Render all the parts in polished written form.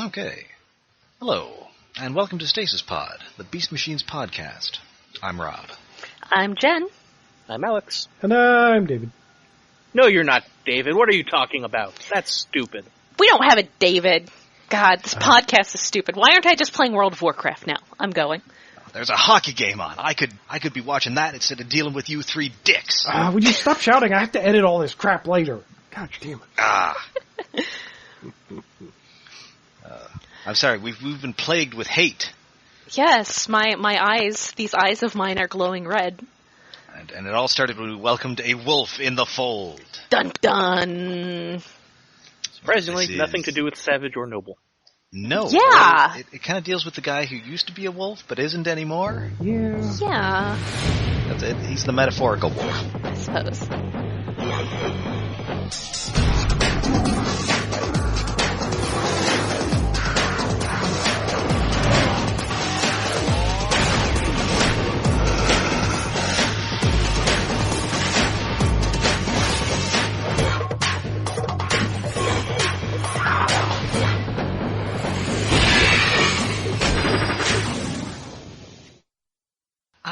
Okay. Hello, and welcome to Stasis Pod, the Beast Machines podcast. I'm Rob. I'm Jen. I'm Alex. And I'm David. No, you're not David. What are you talking about? That's stupid. We don't have a David. God, this podcast is stupid. Why aren't I just playing World of Warcraft now? I'm going. There's a hockey game on. I could be watching that instead of dealing with you three dicks. Would you stop shouting? I have to edit all this crap later. God damn it. I'm sorry, we've been plagued with hate. Yes, my eyes, these eyes of mine are glowing red. And it all started when we welcomed a wolf in the fold. Dun dun! Surprisingly, nothing to do with savage or noble. No. Yeah! It kind of deals with the guy who used to be a wolf, but isn't anymore. Yeah. Yeah. That's it. He's the metaphorical wolf. I suppose.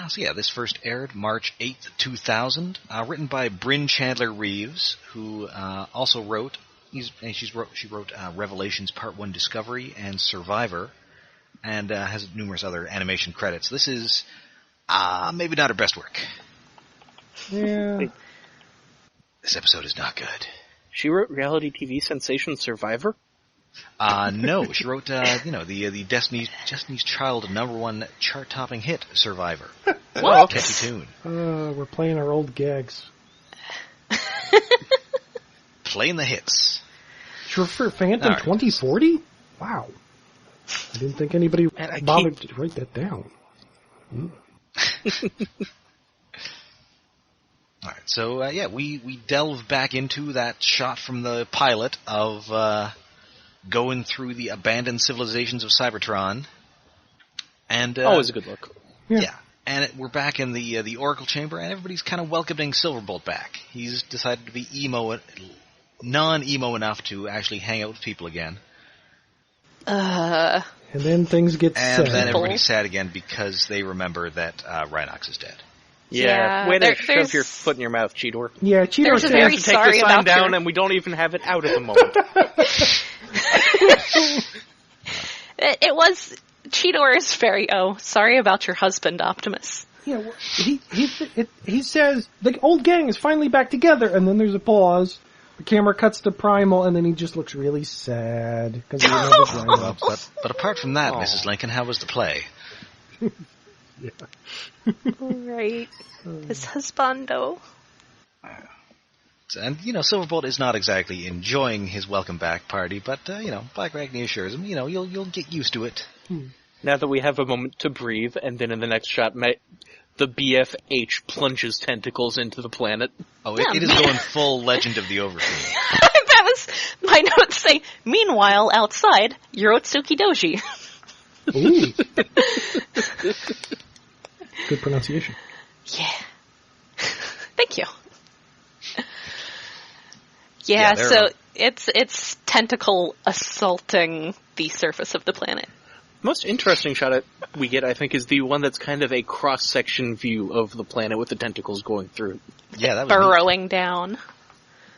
So yeah, this first aired March 8th, 2000, written by Bryn Chandler Reeves, who also wrote, she wrote Revelations Part 1 Discovery and Survivor, and has numerous other animation credits. This is maybe not her best work. Yeah. This episode is not good. She wrote reality TV sensation Survivor? No, she wrote, the Destiny's Child #1 chart-topping hit, Survivor. What? Catchy tune. We're playing our old gags. Playing the hits. Sure, for Phantom 2040? Wow. I didn't think anybody bothered to write that down. Alright, so, we delve back into that shot from the pilot of, going through the abandoned civilizations of Cybertron. And, always a good look. Yeah. And we're back in the Oracle Chamber, and everybody's kind of welcoming Silverbolt back. He's decided to be non-emo enough to actually hang out with people again. And then things get sad. And then everybody's sad again because they remember that Rhinox is dead. Yeah, way to shove your foot in your mouth, Cheetor. Yeah, Cheetor There's a very to take sorry the sign about down, your... and we don't even have it out at the moment. It was... Cheetor is very, sorry about your husband, Optimus. Yeah, well, he says, the old gang is finally back together, and then there's a pause. The camera cuts to Primal, and then he just looks really sad. Because he remembers Rhinox. But apart from that, Mrs. Lincoln, how was the play? Yeah. Right. His husbando. And, Silverbolt is not exactly enjoying his welcome back party, but, Black Arachne assures him, you'll get used to it. Now that we have a moment to breathe, and then in the next shot, the BFH plunges tentacles into the planet. Oh, it is going full Legend of the Overfiend. That was my notes say, meanwhile, outside, Yorotsuki Doji. Ooh. Good pronunciation. Yeah. Thank you. Yeah, so it's tentacle assaulting the surface of the planet. Most interesting shot we get, I think, is the one that's kind of a cross-section view of the planet with the tentacles going through. Yeah, that was burrowing down.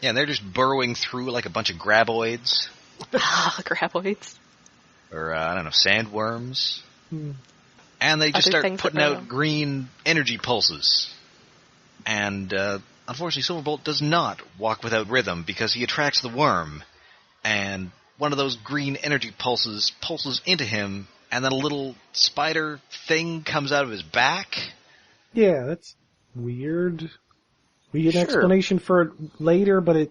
Yeah, and they're just burrowing through like a bunch of graboids. Graboids. Or, sandworms. And they just start putting out green energy pulses. And, unfortunately, Silverbolt does not walk without rhythm because he attracts the worm. And one of those green energy pulses into him, and then a little spider thing comes out of his back. Yeah, that's weird. We get an explanation for it later, but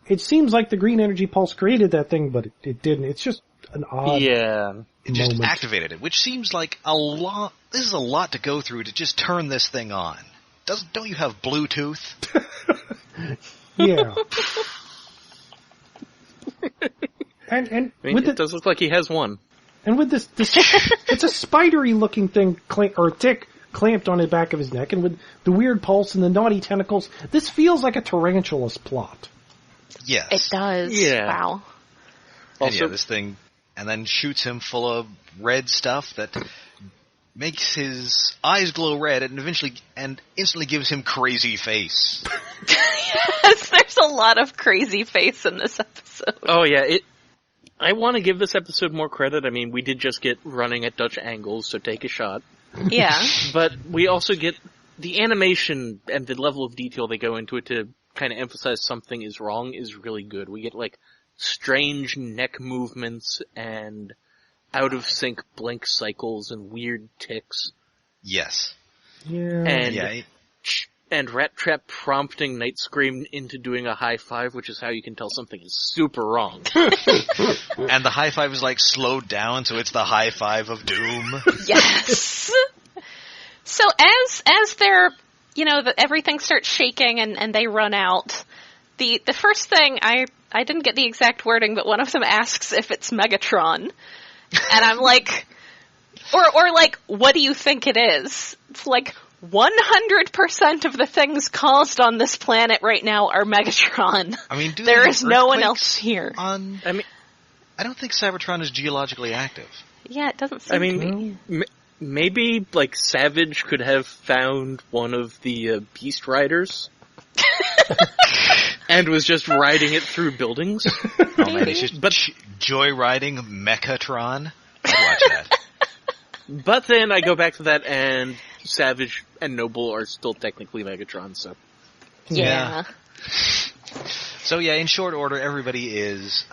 it seems like the green energy pulse created that thing, but it didn't. It's just an odd It just activated it, which seems like a lot. This is a lot to go through to just turn this thing on. Don't you have Bluetooth? Yeah. And it does look like he has one. And with this it's a spidery looking thing, or a tick clamped on the back of his neck, and with the weird pulse and the naughty tentacles, this feels like a Tarantula's plot. Yes. It does. Yeah. Wow. Also, this thing and then shoots him full of red stuff that makes his eyes glow red and instantly gives him crazy face. Yes, there's a lot of crazy face in this episode. Oh yeah, I want to give this episode more credit. I mean, we did just get running at Dutch angles, so take a shot. Yeah. But we also get the animation and the level of detail they go into it to kind of emphasize something is wrong is really good. We get, like, strange neck movements and out-of-sync blink cycles and weird ticks. Yes. Yeah. And Rat Trap prompting Night Scream into doing a high five, which is how you can tell something is super wrong. And the high five is, like, slowed down, so it's the high five of doom. Yes! So as they're, everything starts shaking and they run out, the first thing, I didn't get the exact wording, but one of them asks if it's Megatron. And I'm like, or like, what do you think it is? It's like, 100% of the things caused on this planet right now are Megatron. I mean, there is no one else here. I don't think Cybertron is geologically active. Yeah, it doesn't seem to be. Maybe, like, Savage could have found one of the Beast Riders and was just riding it through buildings. Oh man, he's just joyriding Megatron. I'd watch that. But then I go back to that, and Savage and Noble are still technically Megatron, so... Yeah. So yeah, in short order, everybody is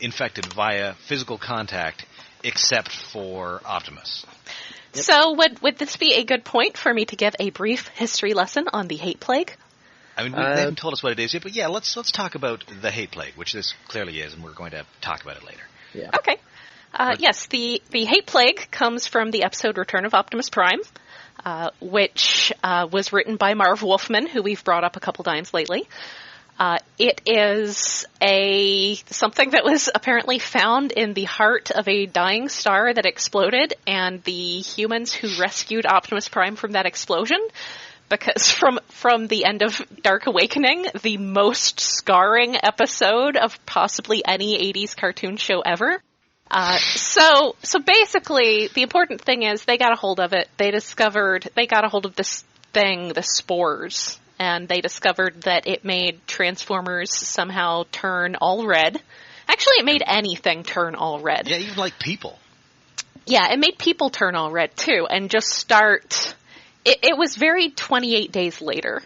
infected via physical contact, except for Optimus. Yep. So would this be a good point for me to give a brief history lesson on the Hate Plague? I mean, they haven't told us what it is yet, but yeah, let's talk about the Hate Plague, which this clearly is, and we're going to talk about it later. Yeah. Okay. Yes, the Hate Plague comes from the episode Return of Optimus Prime, which was written by Marv Wolfman, who we've brought up a couple times lately. It is something that was apparently found in the heart of a dying star that exploded, and the humans who rescued Optimus Prime from that explosion, because from the end of Dark Awakening, the most scarring episode of possibly any 80s cartoon show ever. So basically, the important thing is they got a hold of it. They got a hold of this thing, the spores, and they discovered that it made Transformers somehow turn all red. Actually, it made anything turn all red. Yeah, even like people. Yeah, it made people turn all red too, and just start. It was very 28 Days Later,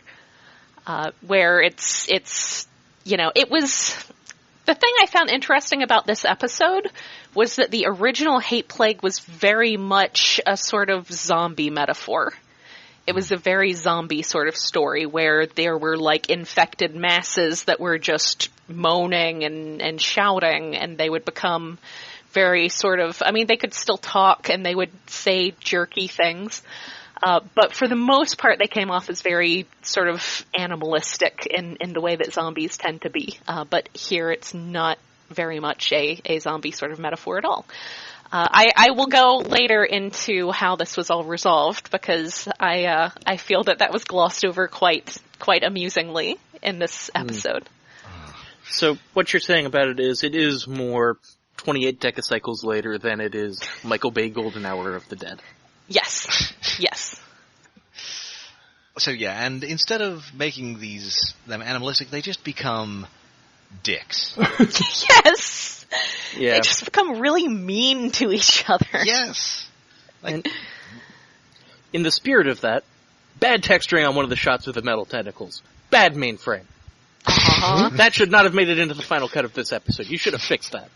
where it was. The thing I found interesting about this episode was that the original Hate Plague was very much a sort of zombie metaphor. It was a very zombie sort of story where there were like infected masses that were just moaning and shouting, and they would become very sort of, they could still talk and they would say jerky things. But for the most part, they came off as very sort of animalistic in the way that zombies tend to be. But here it's not very much a zombie sort of metaphor at all. I will go later into how this was all resolved, because I feel that was glossed over quite amusingly in this episode. So what you're saying about it is more 28 decacycles later than it is Michael Bay Golden Hour of the Dead. Yes. So yeah, and instead of making them animalistic, they just become dicks. Yes! Yeah. They just become really mean to each other. Yes! And in the spirit of that, bad texturing on one of the shots with the metal tentacles. Bad mainframe. Uh-huh. That should not have made it into the final cut of this episode. You should have fixed that.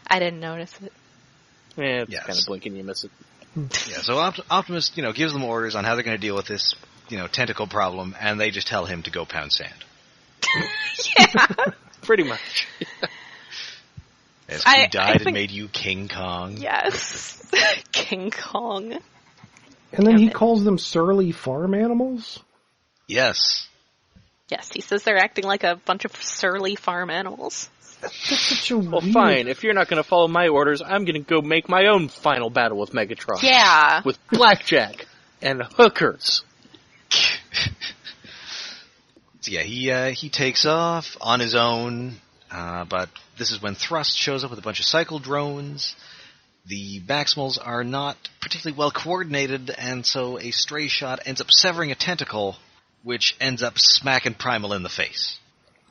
I didn't notice it. Yeah, it's kind of blink and you miss it. Yeah, so Optimus, gives them orders on how they're going to deal with this, tentacle problem, and they just tell him to go pound sand. Yeah. Pretty much. Yes, he died and made you King Kong. Yes. King Kong. And then he calls them surly farm animals? Yes. Yes, he says they're acting like a bunch of surly farm animals. That's such a well, weird... fine. If you're not going to follow my orders, I'm going to go make my own final battle with Megatron. Yeah. With blackjack and hookers. So yeah, he takes off on his own, but this is when Thrust shows up with a bunch of cycle drones. The Maximals are not particularly well coordinated, and so a stray shot ends up severing a tentacle, which ends up smacking Primal in the face.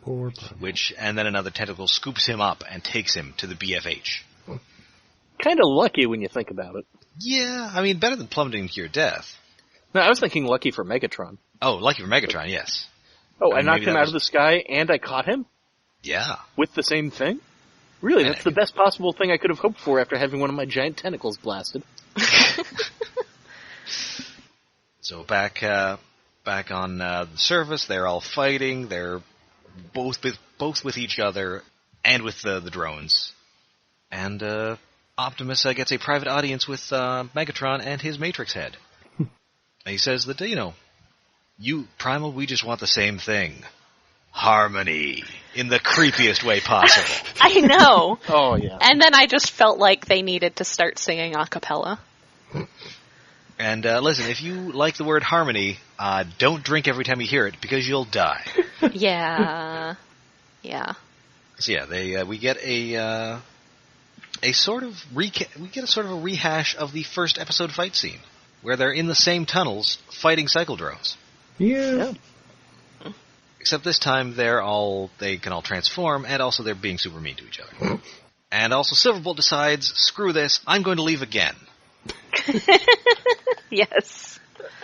Poor Primal. And then another tentacle scoops him up and takes him to the BFH. Kind of lucky when you think about it. Yeah, I mean, better than plummeting to your death. No, I was thinking lucky for Megatron. Oh, lucky for Megatron, yes. Oh, I knocked him out of the sky, and I caught him? Yeah. With the same thing? Really, that's the best possible thing I could have hoped for after having one of my giant tentacles blasted. So back on the surface, they're all fighting. They're both with each other and with the drones. And Optimus gets a private audience with Megatron and his Matrix head. And he says that, you, Primal, we just want the same thing. Harmony. In the creepiest way possible. I know. Oh, yeah. And then I just felt like they needed to start singing a cappella. And listen, if you like the word harmony, don't drink every time you hear it, because you'll die. Yeah. Yeah. So yeah, we get a sort of a rehash of the first episode fight scene, where they're in the same tunnels fighting cycle drones. Yeah. Except this time they can all transform, and also they're being super mean to each other. And also Silverbolt decides, screw this, I'm going to leave again. Yes.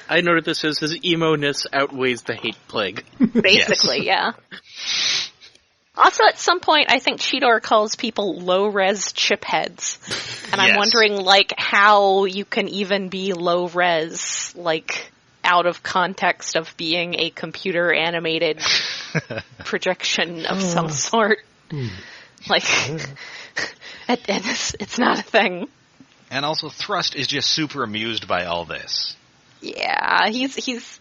I noted this as his emo-ness outweighs the hate plague. Basically, yeah. Also, at some point, I think Cheetor calls people low-res chipheads. And I'm wondering, how you can even be low-res, out of context of being a computer-animated projection of some sort. It's not a thing. And also, Thrust is just super amused by all this. Yeah, he's...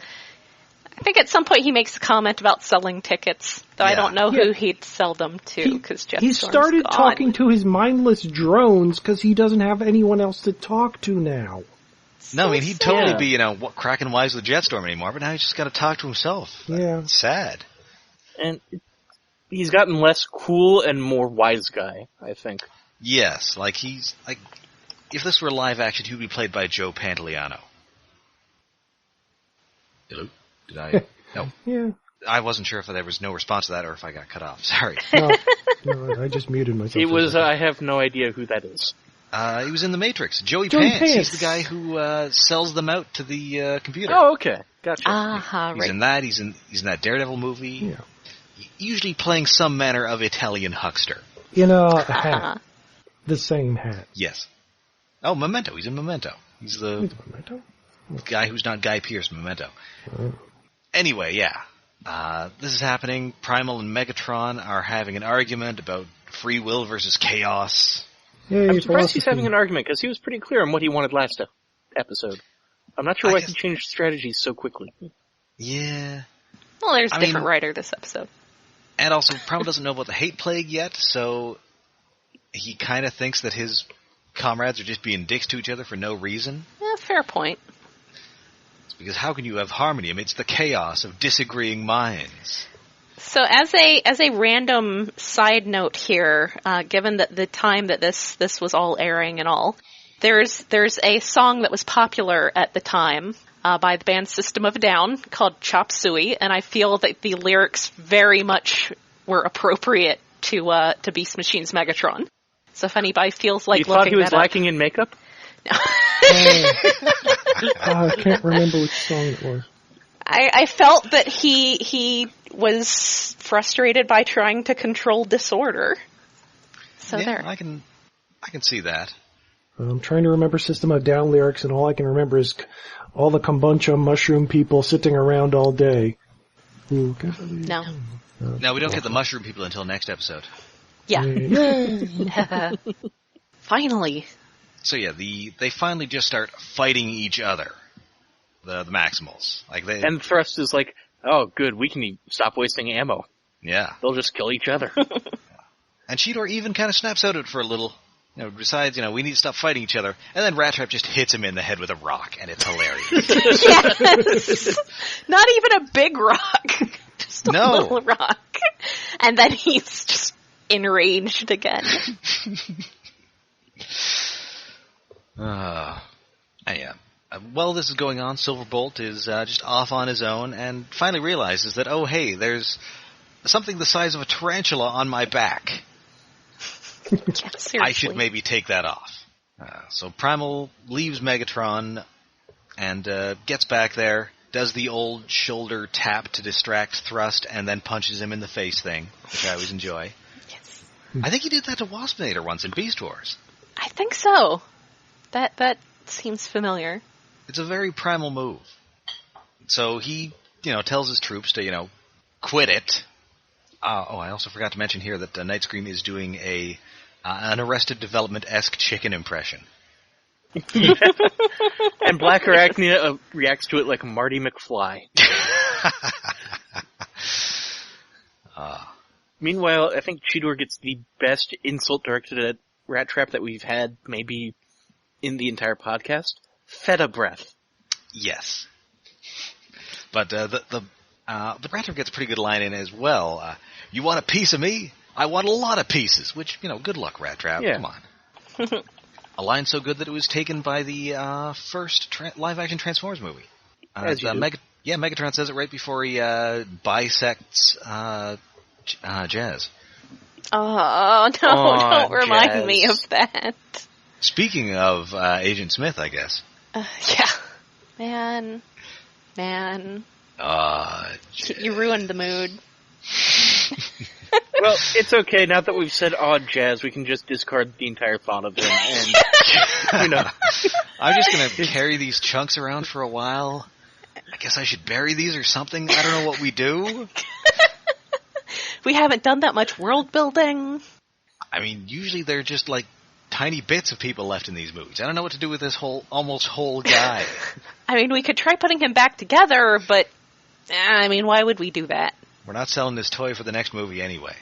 I think at some point he makes a comment about selling tickets, though I don't know who he'd sell them to, because Jeff he started talking to his mindless drones because he doesn't have anyone else to talk to now. No, I mean, he'd totally be, cracking wise with Jetstorm anymore, but now he's just got to talk to himself. Yeah. That's sad. And he's gotten less cool and more wise guy, I think. Yes, if this were live action, he would be played by Joe Pantoliano. Hello? Did I? No. Yeah. I wasn't sure if there was no response to that or if I got cut off. Sorry. No, I just muted myself. It was, I have no idea who that is. He was in The Matrix. Joey Pants. He's the guy who sells them out to the computer. Oh, okay. Gotcha. Right. He's in that. He's in that Daredevil movie. Yeah. Usually playing some manner of Italian huckster. In a hat. The same hat. Yes. Oh, Memento. He's in Memento. He's the Memento? Guy who's not Guy Pearce, Memento. Anyway, yeah. This is happening. Primal and Megatron are having an argument about free will versus chaos. Yeah, I'm surprised he's having an argument, because he was pretty clear on what he wanted last episode. I'm not sure why he changed strategies so quickly. Yeah. Well, there's a different writer this episode. And also, Primal doesn't know about the hate plague yet, so he kind of thinks that his comrades are just being dicks to each other for no reason. Yeah, fair point. It's because how can you have harmony amidst the chaos of disagreeing minds? So as a random side note here, given that the time that this was all airing and all, there's a song that was popular at the time by the band System of a Down called Chop Suey, and I feel that the lyrics very much were appropriate to Beast Machine's Megatron. So if anybody feels like looking that up... You thought he was lacking in makeup? No. I can't remember which song it was. I felt that he was frustrated by trying to control disorder. So yeah, there. I can see that. I'm trying to remember System of Down lyrics, and all I can remember is all the kombucha mushroom people sitting around all day. Ooh, no. No, we don't get the mushroom people until next episode. Yeah. Finally. So yeah, they finally just start fighting each other. The Maximals. And Thrust is like, oh, good, we can stop wasting ammo. Yeah. They'll just kill each other. And Cheetor even kind of snaps out of it for a little, decides, we need to stop fighting each other. And then Rat Trap just hits him in the head with a rock, and it's hilarious. Yes! Not even a big rock. Just a little rock. And then he's just enraged again. While this is going on, Silverbolt is just off on his own and finally realizes that, oh, hey, there's something the size of a tarantula on my back. Yeah, I should maybe take that off. So Primal leaves Megatron and gets back there, does the old shoulder tap to distract thrust, and then punches him in the face thing, which I always enjoy. Yes. I think he did that to Waspinator once in Beast Wars. I think so. That seems familiar. It's a very Primal move. So he, tells his troops to, quit it. I also forgot to mention here that Night Scream is doing an Arrested Development-esque chicken impression. And Black Arachnia reacts to it like Marty McFly. Meanwhile, I think Cheetor gets the best insult directed at Rat Trap that we've had maybe in the entire podcast. Feta breath. Yes. But the Rat Trap gets a pretty good line in as well. You want a piece of me? I want a lot of pieces. Which, good luck, Rat Trap. Yeah. Come on. A line so good that it was taken by the first live-action Transformers movie. Megatron says it right before he bisects Jazz. Oh, no, don't remind Jazz. me of that. Speaking of Agent Smith, I guess. Yeah. Man. You ruined the mood. Well, it's okay. Now that we've said odd Jazz, we can just discard the entire thought of him. And, I'm just going to carry these chunks around for a while. I guess I should bury these or something. I don't know what we do. We haven't done that much world building. I mean, usually they're just like tiny bits of people left in these movies. I don't know what to do with this almost whole guy. I mean, we could try putting him back together, but, why would we do that? We're not selling this toy for the next movie anyway.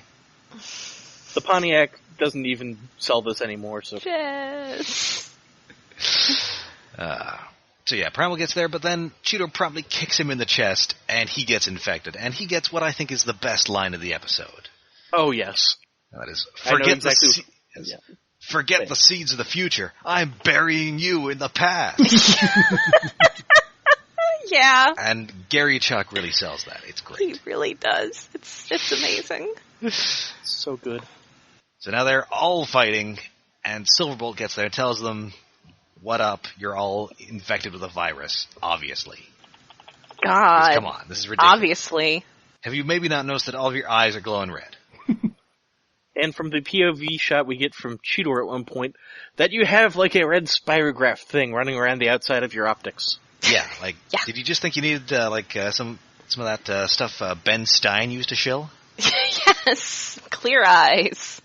the Pontiac doesn't even sell this anymore, so... Yes. So yeah, Primal gets there, but then Cheetor promptly kicks him in the chest, and he gets infected. And he gets what I think is the best line of the episode. Oh, yes. That is, forget the seeds of the future. I'm burying you in the past. Yeah. And Gary Chuck really sells that. It's great. He really does. It's amazing. So good. So now they're all fighting, and Silverbolt gets there and tells them, what up? You're all infected with a virus, obviously. God. Come on, this is ridiculous. Obviously. Have you maybe not noticed that all of your eyes are glowing red? And from the POV shot we get from Cheetor at one point, that you have like a red spirograph thing running around the outside of your optics. Yeah, did you just think you needed some of that stuff Ben Stein used to shill? Yes, clear eyes.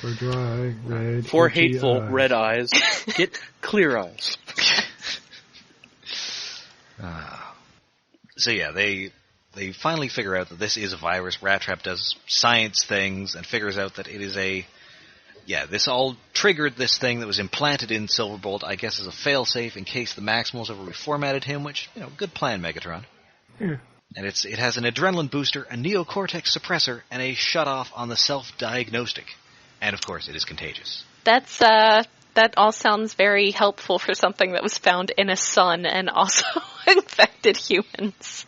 For dry, red, For hateful eyes. red eyes, get clear eyes. So yeah, they finally figure out that this is a virus. Rat Trap does science things and figures out that it is this all triggered this thing that was implanted in Silverbolt, I guess as a failsafe in case the Maximals ever reformatted him, which, good plan, Megatron. Yeah. And it has an adrenaline booster, a neocortex suppressor, and a shutoff on the self-diagnostic. And of course, it is contagious. That all sounds very helpful for something that was found in a sun and also infected humans.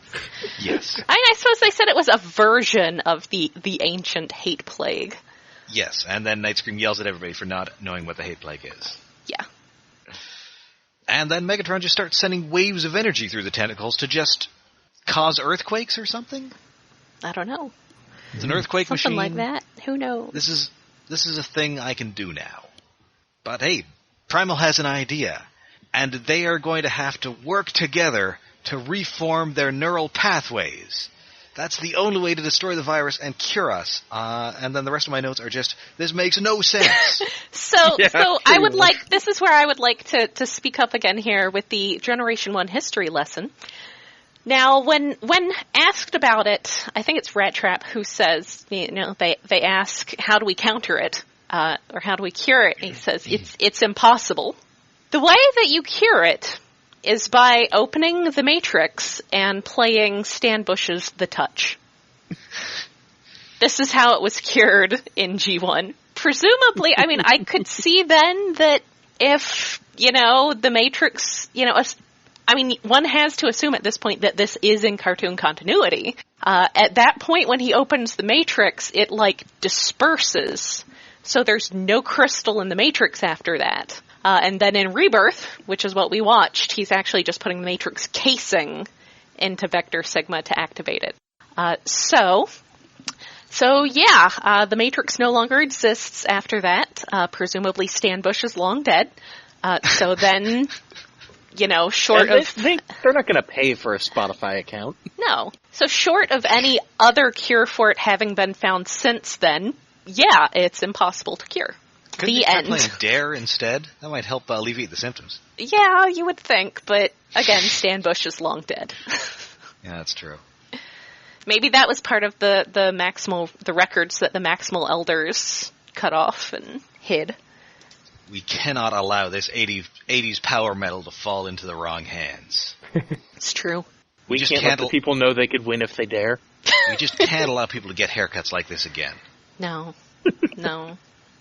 Yes. I suppose they said it was a version of the ancient hate plague. Yes, and then Night Scream yells at everybody for not knowing what the hate plague is. Yeah. And then Megatron just starts sending waves of energy through the tentacles to just cause earthquakes or something? I don't know. It's an earthquake Something machine. like that. Who knows? This is a thing I can do now. But hey, Primal has an idea, and they are going to have to work together to reform their neural pathways. That's the only way to destroy the virus and cure us. And then the rest of my notes are just, this makes no sense. So I would like, this is where I would like to speak up again here with the Generation 1 history lesson. Now, when asked about it, I think it's Rat Trap who says, they ask, how do we counter it? Or how do we cure it? And he says, it's impossible. The way that you cure it is by opening the Matrix and playing Stan Bush's The Touch. this is how it was cured in G1. Presumably, I mean, I could see then that if, the Matrix, I mean, one has to assume at this point that this is in cartoon continuity. At that point, when he opens the Matrix, it, disperses. So there's no crystal in the Matrix after that. And then in Rebirth, which is what we watched, he's actually just putting the Matrix casing into Vector Sigma to activate it. So the Matrix no longer exists after that. Presumably Stan Bush is long dead. So then, short of... They're not going to pay for a Spotify account. No. So short of any other cure for it having been found since then, yeah, it's impossible to cure. Couldn't you try playing Dare instead? That might help alleviate the symptoms. Yeah, you would think, but again, Stan Bush is long dead. Yeah, that's true. Maybe that was part of the records that the Maximal elders cut off and hid. We cannot allow this 80s power metal to fall into the wrong hands. It's true. We just can't let the people know they could win if they dare. We just can't allow people to get haircuts like this again. No.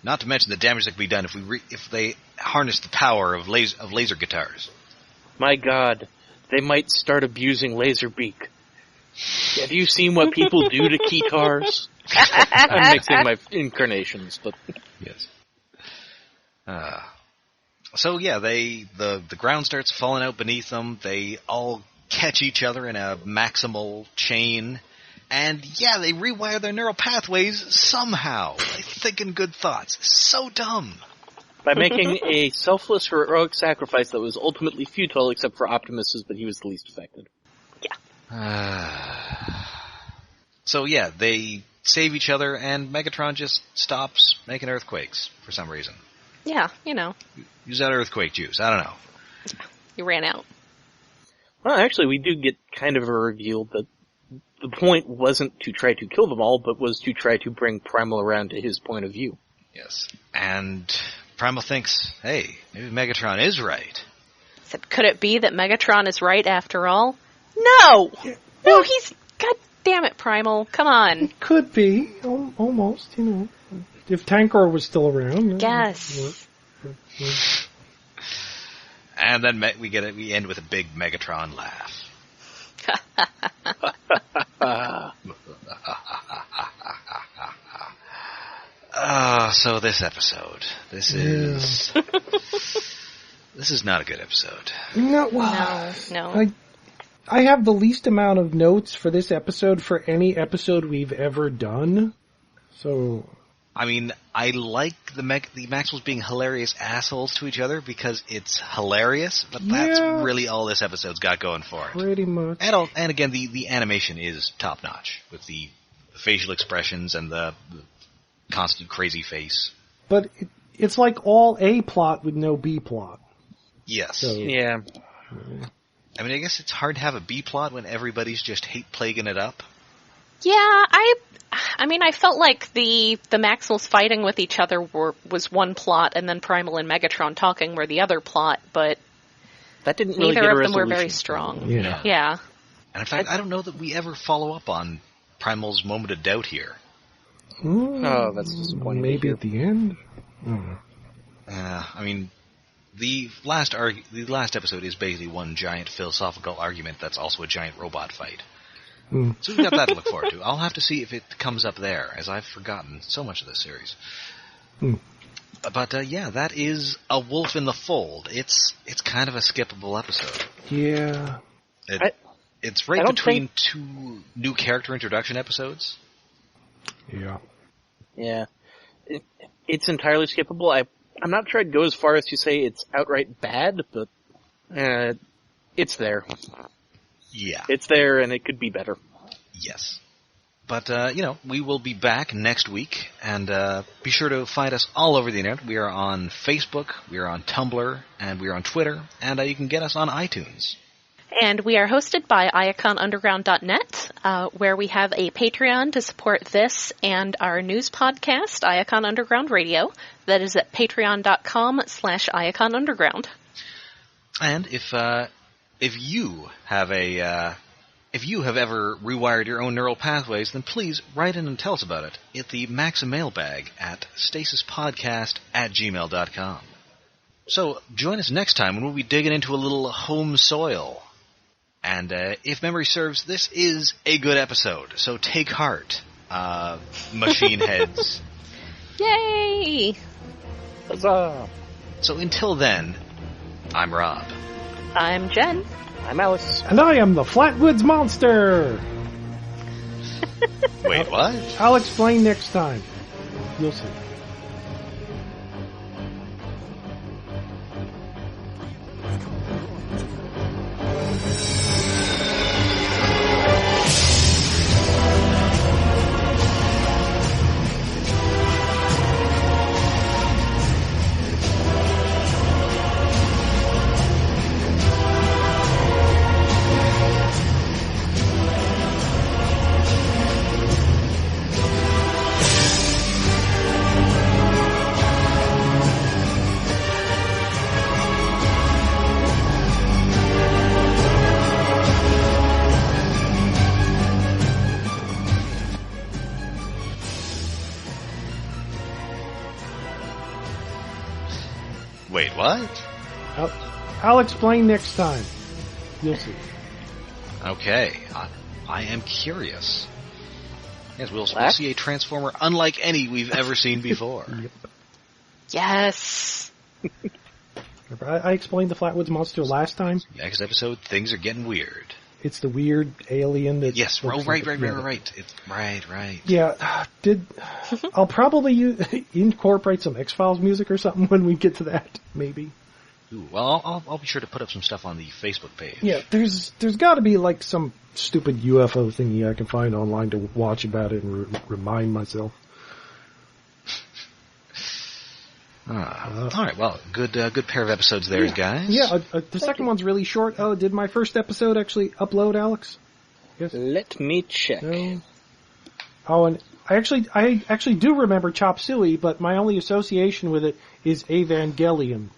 Not to mention the damage that could be done if they harness the power of laser guitars. My God, they might start abusing Laserbeak. Have you seen what people do to keytars? I'm mixing my incarnations, but yes. So yeah, the ground starts falling out beneath them. They all catch each other in a maximal chain. And yeah, they rewire their neural pathways somehow. Like thinking good thoughts. So dumb. By making a selfless, heroic sacrifice that was ultimately futile, except for Optimus's, but he was the least affected. Yeah. So yeah, they save each other, and Megatron just stops making earthquakes for some reason. Yeah, Use that earthquake juice. I don't know. You ran out. Well, actually, we do get kind of a reveal that the point wasn't to try to kill them all, but was to try to bring Primal around to his point of view. Yes. And Primal thinks, hey, maybe Megatron is right. Except, could it be that Megatron is right after all? No! No, he's... God damn it, Primal. Come on. It could be. Almost, If Tankor was still around. Yes. And then we end with a big Megatron laugh. So this episode. This is not a good episode. No. I have the least amount of notes for this episode for any episode we've ever done. So, I mean, I like the Maximals being hilarious assholes to each other because it's hilarious, but that's really all this episode's got going for it. Pretty much. And again, the animation is top notch with the facial expressions and the constant crazy face. But it's like all A plot with no B plot. Yes. So, yeah. I mean, I guess it's hard to have a B plot when everybody's just hate plaguing it up. Yeah, I mean, I felt like the Maximals fighting with each other was one plot, and then Primal and Megatron talking were the other plot, but that didn't really neither of them were very strong. Yeah. And in fact, I don't know that we ever follow up on Primal's moment of doubt here. Oh, that's disappointing. Maybe at the end? I mean, the last episode is basically one giant philosophical argument that's also a giant robot fight. So we've got that to look forward to. I'll have to see if it comes up there, as I've forgotten so much of this series. But yeah, that is A Wolf in the Fold. It's kind of a skippable episode. Yeah. It's right between two new character introduction episodes. Yeah. Yeah. It's entirely skippable. I'm not sure I'd go as far as to say it's outright bad, but it's there. Yeah. It's there, and it could be better. Yes. But, we will be back next week, and be sure to find us all over the internet. We are on Facebook, we are on Tumblr, and we are on Twitter, and you can get us on iTunes. And we are hosted by iaconunderground.net, where we have a Patreon to support this and our news podcast, Iacon Underground Radio. That is at patreon.com/iaconunderground. And if you have a if you have ever rewired your own neural pathways, then please write in and tell us about it at the Maxim mailbag at stasispodcast@gmail.com. So join us next time when we'll be digging into a little home soil. And if memory serves, this is a good episode, so take heart, machine heads. Yay! Huzzah! So until then, I'm Rob. I'm Jen. I'm Alice. And I am the Flatwoods Monster! Wait, what? I'll explain next time. You'll see. Wait, what? I'll explain next time. You'll see. Okay, I am curious. Yes, we'll see a Transformer unlike any we've ever seen before. Yep. Yes! I explained the Flatwoods Monster last time. Next episode, things are getting weird. It's the weird alien that... Yes, right. Right. Yeah, I'll probably incorporate some X-Files music or something when we get to that, maybe. Ooh, well, I'll be sure to put up some stuff on the Facebook page. Yeah, there's got to be like some stupid UFO thingy I can find online to watch about it and remind myself. All right, well, good pair of episodes there, guys. Yeah, the second one's really short. Oh, did my first episode actually upload, Alex? Yes. Let me check. No. Oh, and I actually do remember Chop Suey, but my only association with it is Evangelion.